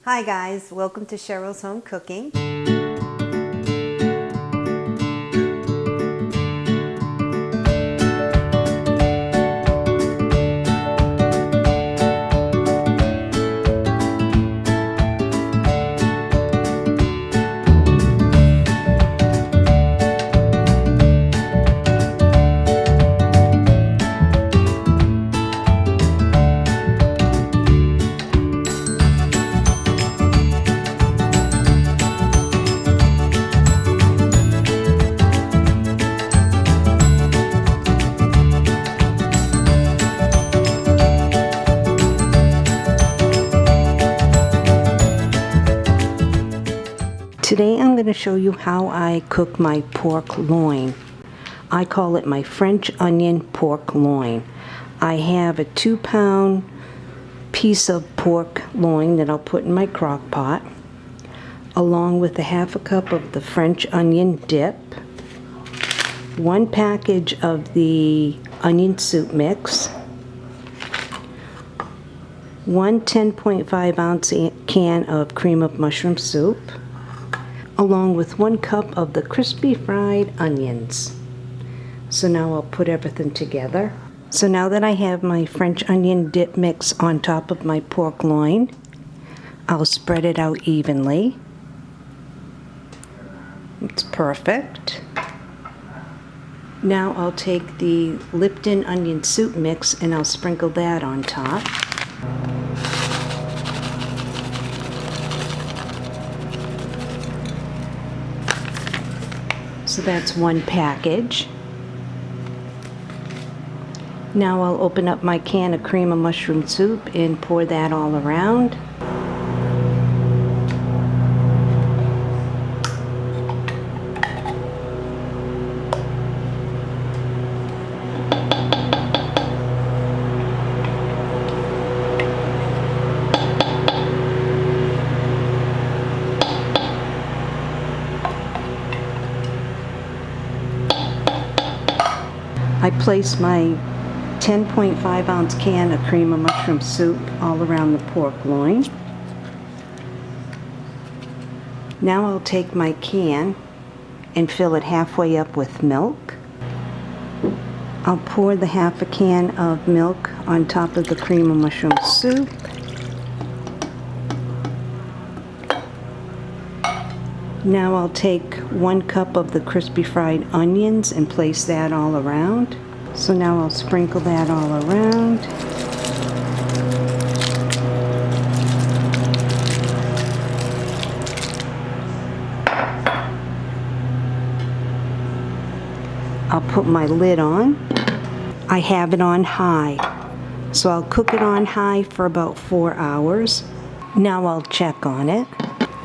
Hi guys, welcome to Cheryl's Home Cooking. Today I'm going to show you how I cook my pork loin. I call it my French onion pork loin. I have a 2-pound piece of pork loin that I'll put in my crock pot, along with a half a cup of the French onion dip, 1 package of the onion soup mix, 1 10.5 ounce can of cream of mushroom soup, along with 1 cup of the crispy fried onions. So now I'll put everything together. So now that I have my French onion dip mix on top of my pork loin, I'll spread it out evenly. It's perfect. Now I'll take the Lipton onion soup mix and I'll sprinkle that on top. So that's 1 package. Now I'll open up my can of cream of mushroom soup and pour that all around. I place my 10.5 ounce can of cream of mushroom soup all around the pork loin. Now I'll take my can and fill it halfway up with milk. I'll pour the half a can of milk on top of the cream of mushroom soup. Now I'll take 1 cup of the crispy fried onions and place that all around. So now I'll sprinkle that all around. I'll put my lid on. I have it on high. So I'll cook it on high for about 4 hours. Now I'll check on it.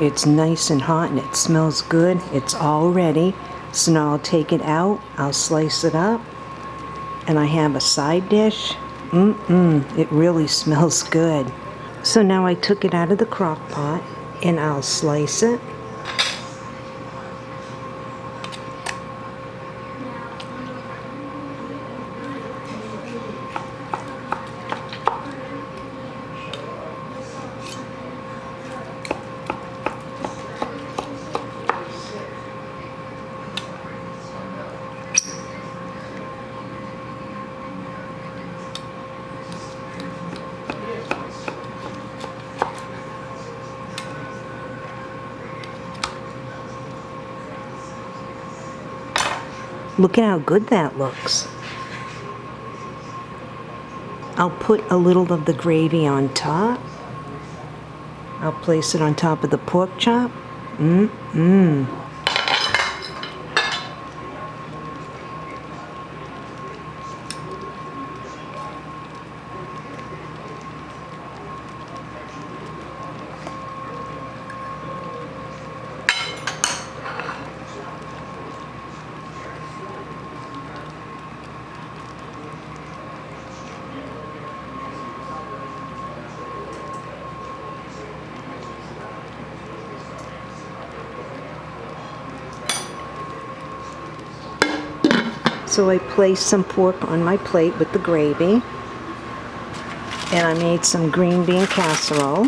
It's nice and hot and it smells good. It's all ready. So now I'll take it out. I'll slice it up. And I have a side dish. It really smells good. So now I took it out of the crock pot and I'll slice it. Look at how good that looks. I'll put a little of the gravy on top. I'll place it on top of the pork chop. So I placed some pork on my plate with the gravy, and I made some green bean casserole.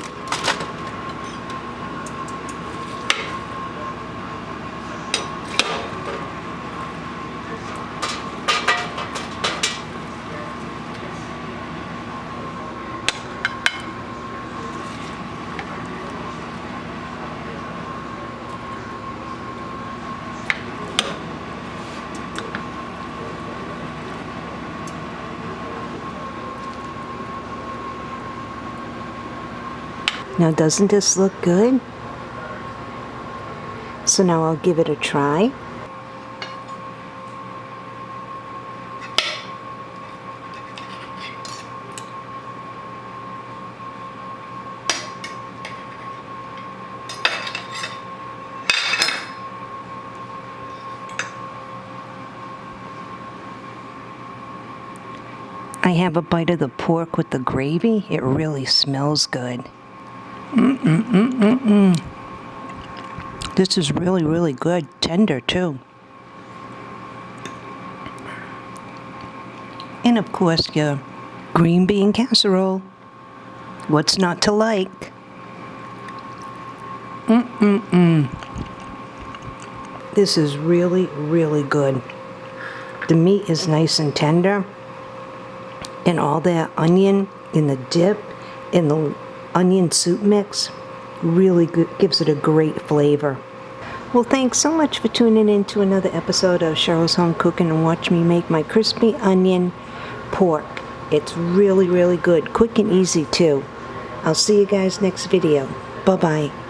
Now doesn't this look good? So now I'll give it a try. I have a bite of the pork with the gravy. It really smells good. This is really, really good. Tender, too. And of course, your green bean casserole. What's not to like? This is really, really good. The meat is nice and tender. And all that onion in the dip, in the onion soup mix, really good, gives it a great flavor. Well, thanks so much for tuning in to another episode of Cheryl's Home Cooking and watch me make my crispy onion pork. It's really, really good. Quick and easy, too. I'll see you guys next video. Bye-bye.